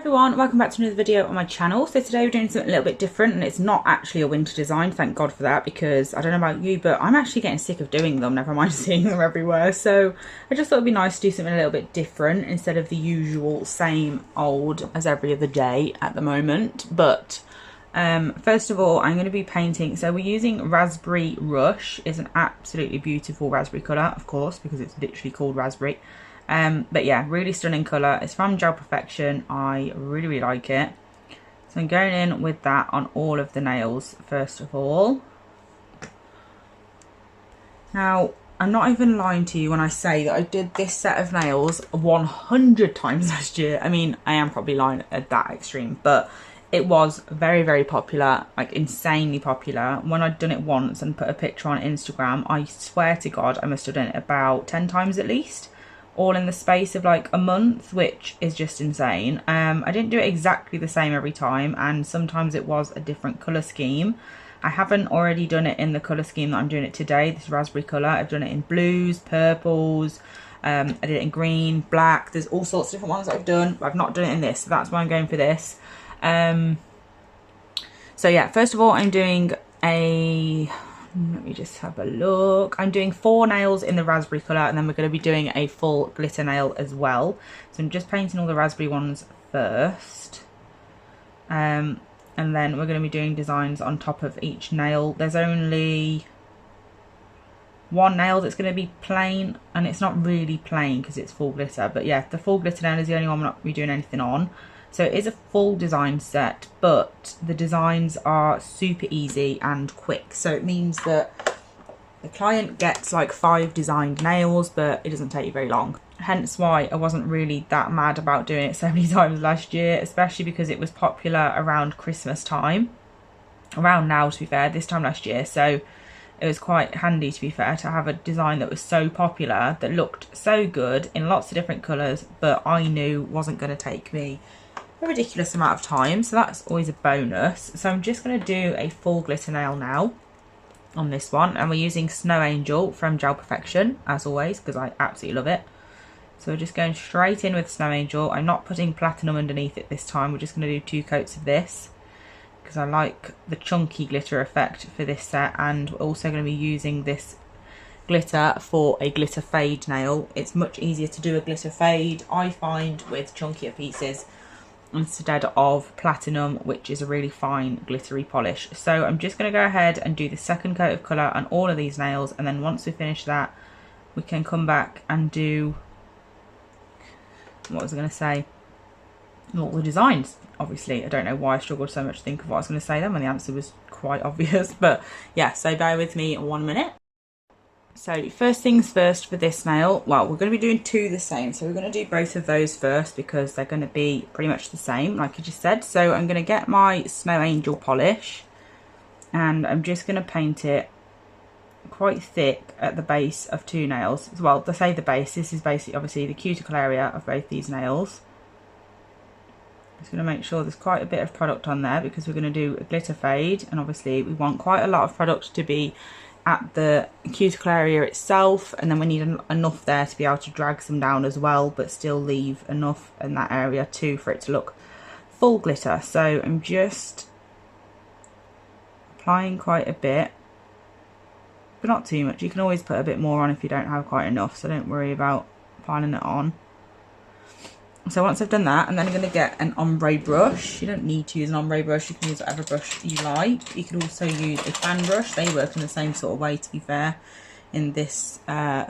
everyone, welcome back to another video on my channel. So today we're doing something a little bit different, and it's not actually a winter design, thank God for that, because I don't know about you, but I'm actually getting sick of doing them, never mind seeing them everywhere. So I just thought it'd be nice to do something a little bit different instead of the usual same old as every other day at the moment. But first of all, I'm going to be painting, so we're using Raspberry Rush. It's an absolutely beautiful raspberry colour, of course, because it's literally called raspberry. But yeah, really stunning colour. It's from Gel Perfection. I really like it. So I'm going in with that on all of the nails first of all. Now, I'm not even lying to you when I say that I did this set of nails 100 times last year. I mean, I am probably lying at that extreme, but it was very, very popular, like insanely popular. When I'd done it once and put a picture on Instagram, I swear to God, I must have done it about 10 times at least, all in the space of like a month, which is just insane. I didn't do it exactly the same every time, and sometimes it was a different colour scheme. I haven't already done it in the colour scheme that I'm doing it today, this raspberry colour. I've done it in blues, purples, I did it in green, black. There's all sorts of different ones that I've done, but I've not done it in this, so that's why I'm going for this. So yeah, first of all, I'm doing let me just have a look. I'm doing 4 nails in the raspberry colour, and then we're going to be doing a full glitter nail as well. So I'm just painting all the raspberry ones first. And then we're going to be doing designs on top of each nail. There's only one nail that's going to be plain, and it's not really plain because it's full glitter. But yeah, the full glitter nail is the only one we're not going to be doing anything on. So it is a full design set, but the designs are super easy and quick. So it means that the client gets like 5 designed nails, but it doesn't take you very long. Hence why I wasn't really that mad about doing it so many times last year, especially because it was popular around Christmas time. Around now, to be fair, this time last year. So it was quite handy, to be fair, to have a design that was so popular, that looked so good in lots of different colours, but I knew wasn't going to take me a ridiculous amount of time, so that's always a bonus. So I'm just going to do a full glitter nail now on this one, and we're using Snow Angel from Gel Perfection as always, because I absolutely love it. So we're just going straight in with Snow Angel. I'm not putting platinum underneath it this time, we're just going to do 2 coats of this because I like the chunky glitter effect for this set. And we're also going to be using this glitter for a glitter fade nail. It's much easier to do a glitter fade, I find, with chunkier pieces instead of platinum, which is a really fine glittery polish. So I'm just going to go ahead and do the second coat of colour on all of these nails, and then once we finish that, we can come back and do, what was I going to say, all the designs. Obviously, I don't know why I struggled so much to think of what I was going to say then when the answer was quite obvious, but yeah, so bear with me 1 minute. So first things first for this nail, well, we're going to be doing 2 the same, so we're going to do both of those first because they're going to be pretty much the same, like I just said. So I'm going to get my Snow Angel polish, and I'm just going to paint it quite thick at the base of 2 nails. Well, to say the base, this is basically obviously the cuticle area of both these nails. Just going to make sure there's quite a bit of product on there because we're going to do a glitter fade, and obviously we want quite a lot of product to be at the cuticle area itself, and then we need enough there to be able to drag some down as well, but still leave enough in that area too for it to look full glitter. So I'm just applying quite a bit, but not too much. You can always put a bit more on if you don't have quite enough, so don't worry about piling it on. So once I've done that, and then I'm going to get an ombre brush. You don't need to use an ombre brush, you can use whatever brush you like. You could also use a fan brush, they work in the same sort of way, to be fair, in this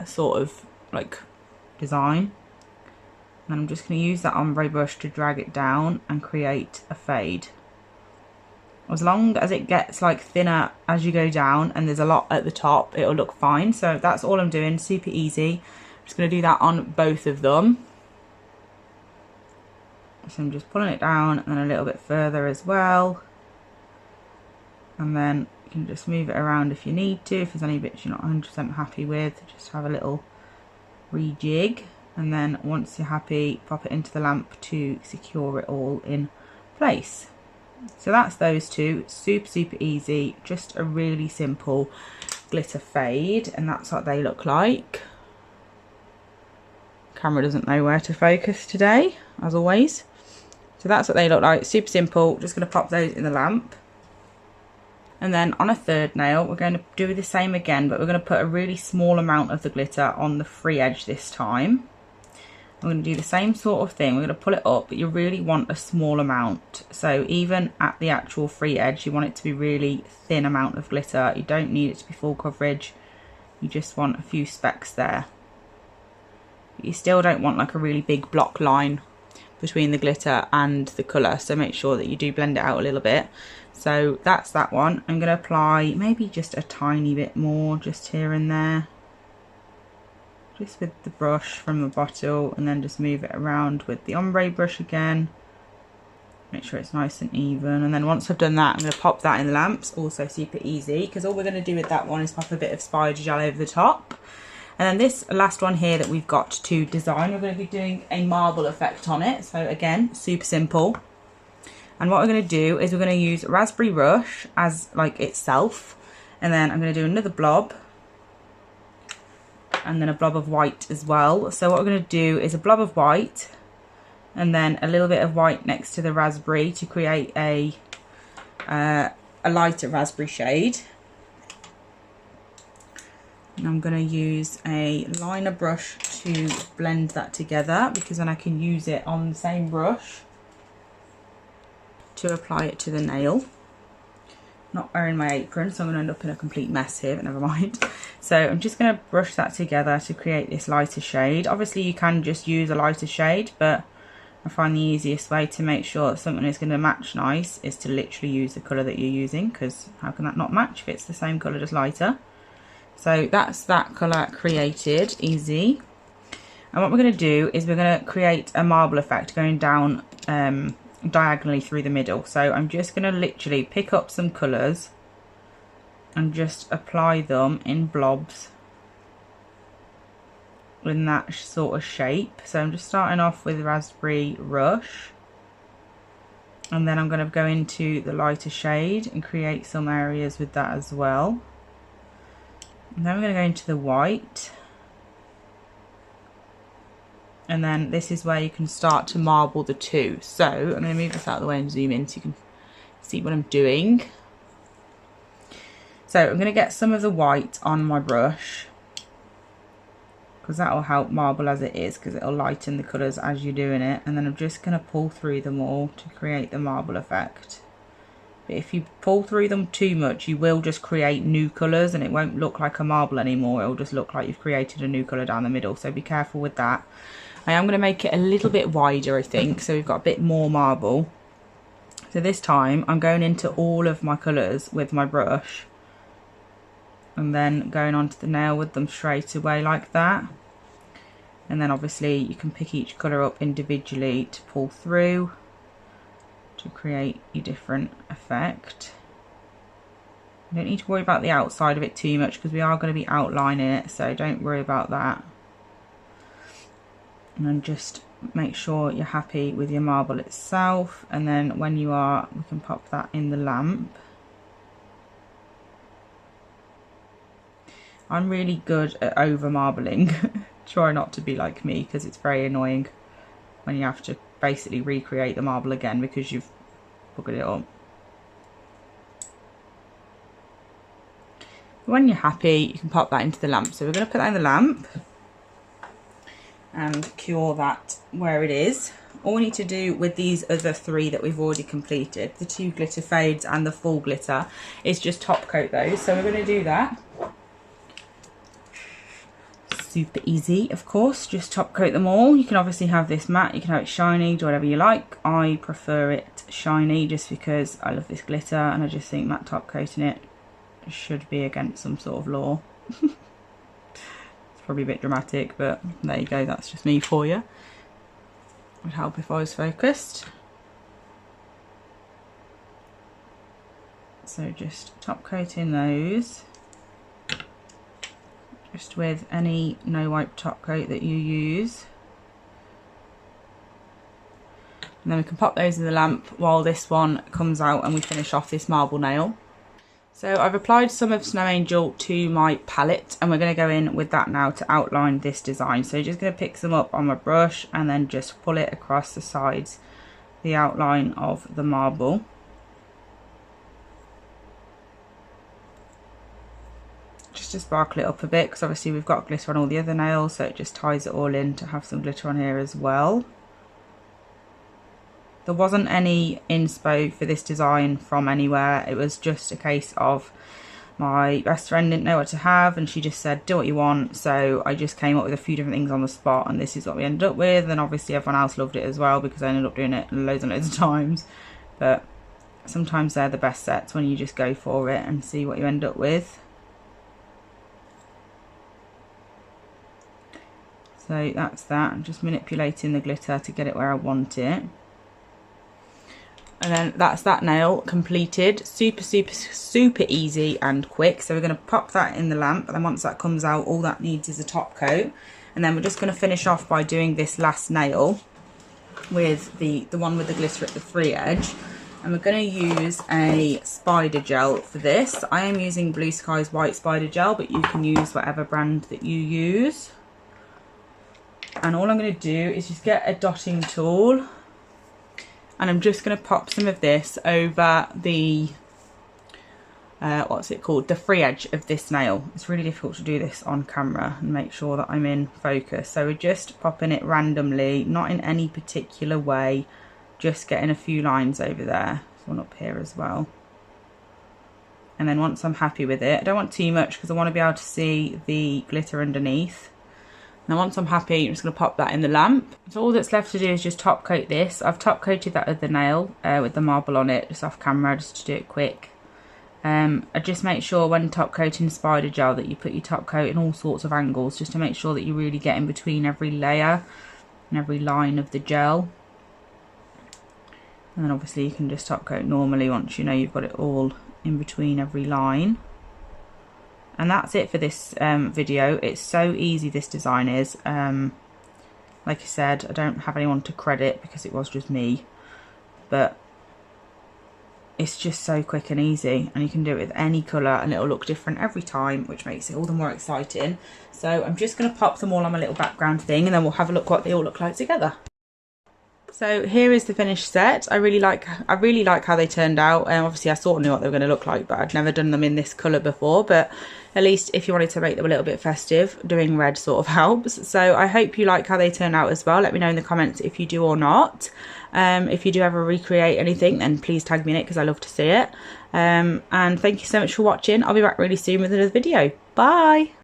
sort of like design. And I'm just going to use that ombre brush to drag it down and create a fade. As long as it gets like thinner as you go down and there's a lot at the top, it'll look fine. So that's all I'm doing, super easy. I'm just going to do that on both of them. So I'm just pulling it down and then a little bit further as well. And then you can just move it around if you need to. If there's any bits you're not 100% happy with, just have a little rejig. And then once you're happy, pop it into the lamp to secure it all in place. So that's those 2. Super, super easy. Just a really simple glitter fade. And that's what they look like. Camera doesn't know where to focus today, as always. So that's what they look like, super simple. Just going to pop those in the lamp. And then on a third nail, we're going to do the same again, but we're going to put a really small amount of the glitter on the free edge this time. I'm going to do the same sort of thing. We're going to pull it up, but you really want a small amount. So even at the actual free edge, you want it to be really thin amount of glitter. You don't need it to be full coverage. You just want a few specks there. But you still don't want like a really big block line between the glitter and the colour. So make sure that you do blend it out a little bit. So that's that one. I'm going to apply maybe just a tiny bit more just here and there. Just with the brush from the bottle, and then just move it around with the ombre brush again. Make sure it's nice and even. And then once I've done that, I'm going to pop that in the lamps. Also super easy, because all we're going to do with that one is pop a bit of spider gel over the top. And then this last one here that we've got to design, we're going to be doing a marble effect on it. So again, super simple. And what we're going to do is we're going to use Raspberry Rush as like itself. And then I'm going to do another blob. And then a blob of white as well. So what we're going to do is a blob of white and then a little bit of white next to the raspberry to create a lighter raspberry shade. And I'm going to use a liner brush to blend that together, because then I can use it on the same brush to apply it to the nail. Not wearing my apron, so I'm going to end up in a complete mess here, but never mind. So I'm just going to brush that together to create this lighter shade. Obviously you can just use a lighter shade, but I find the easiest way to make sure that something is going to match nice is to literally use the colour that you're using, because how can that not match if it's the same colour, just lighter? So that's that colour created, easy. And what we're going to do is we're going to create a marble effect going down diagonally through the middle. So I'm just going to literally pick up some colours and just apply them in blobs in that sort of shape. So I'm just starting off with Raspberry Rush, and then I'm going to go into the lighter shade and create some areas with that as well. And then we're going to go into the white. And then this is where you can start to marble the two. So I'm going to move this out of the way and zoom in so you can see what I'm doing. So I'm going to get some of the white on my brush, because that will help marble as it is, because it will lighten the colours as you're doing it. And then I'm just going to pull through them all to create the marble effect. But if you pull through them too much, you will just create new colours and it won't look like a marble anymore. It will just look like you've created a new colour down the middle. So be careful with that. I am going to make it a little bit wider, I think, so we've got a bit more marble. So this time I'm going into all of my colours with my brush and then going onto the nail with them straight away like that. And then obviously you can pick each colour up individually to pull through to create a different effect. You don't need to worry about the outside of it too much, because we are going to be outlining it, so don't worry about that. And then just make sure you're happy with your marble itself, and then when you are, we can pop that in the lamp. I'm really good at over marbling. Try not to be like me, because it's very annoying when you have to basically recreate the marble again because you've buggered it up. When you're happy, you can pop that into the lamp. So we're going to put that in the lamp and cure that where it is. All we need to do with these other three that we've already completed, the 2 glitter fades and the full glitter, is just top coat those. So we're going to do that. Super easy, of course, just top coat them all. You can obviously have this matte, you can have it shiny, do whatever you like. I prefer it shiny just because I love this glitter, and I just think matte top coating it should be against some sort of law. Probably a bit dramatic, but there you go, that's just me for you. Would help if I was focused. So just top coating those, just with any no wipe top coat that you use. And then we can pop those in the lamp while this one comes out and we finish off this marble nail. So I've applied some of Snow Angel to my palette, and we're going to go in with that now to outline this design. So just going to pick some up on my brush and then just pull it across the sides the outline of the marble. Just to sparkle it up a bit, because obviously we've got glitter on all the other nails, so it just ties it all in to have some glitter on here as well. There wasn't any inspo for this design from anywhere. It was just a case of my best friend didn't know what to have, and she just said do what you want, so I just came up with a few different things on the spot, and this is what we ended up with. And obviously everyone else loved it as well, because I ended up doing it loads and loads of times. But sometimes they're the best sets when you just go for it and see what you end up with. So that's that. I'm just manipulating the glitter to get it where I want it. And then that's that nail completed. Super, super, super easy and quick. So we're going to pop that in the lamp, and then once that comes out, all that needs is a top coat. And then we're just going to finish off by doing this last nail with the one with the glitter at the free edge. And we're going to use a spider gel for this. I am using Blue Sky's white spider gel, but you can use whatever brand that you use. And all I'm going to do is just get a dotting tool, and I'm just going to pop some of this over the what's it called, the free edge of this nail. It's really difficult to do this on camera and make sure that I'm in focus, so we're just popping it randomly, not in any particular way, just getting a few lines over there. There's one up here as well. And then once I'm happy with it, I don't want too much because I want to be able to see the glitter underneath. Now once I'm happy, I'm just going to pop that in the lamp. So all that's left to do is just top coat this. I've top coated that other nail with the marble on it, just off camera, just to do it quick. I just make sure when top coating spider gel that you put your top coat in all sorts of angles, just to make sure that you really get in between every layer and every line of the gel. And then obviously you can just top coat normally once you know you've got it all in between every line. And that's it for this video. It's so easy, this design is. Like I said, I don't have anyone to credit because it was just me. But it's just so quick and easy. And you can do it with any colour and it'll look different every time, which makes it all the more exciting. So I'm just going to pop them all on my little background thing, and then we'll have a look what they all look like together. So here is the finished set. I really like how they turned out. Obviously I sort of knew what they were going to look like, but I'd never done them in this colour before. But at least if you wanted to make them a little bit festive, doing red sort of helps. So I hope you like how they turn out as well. Let me know in the comments if you do or not. If you do ever recreate anything, then please tag me in it because I love to see it. And thank you so much for watching. I'll be back really soon with another video. Bye!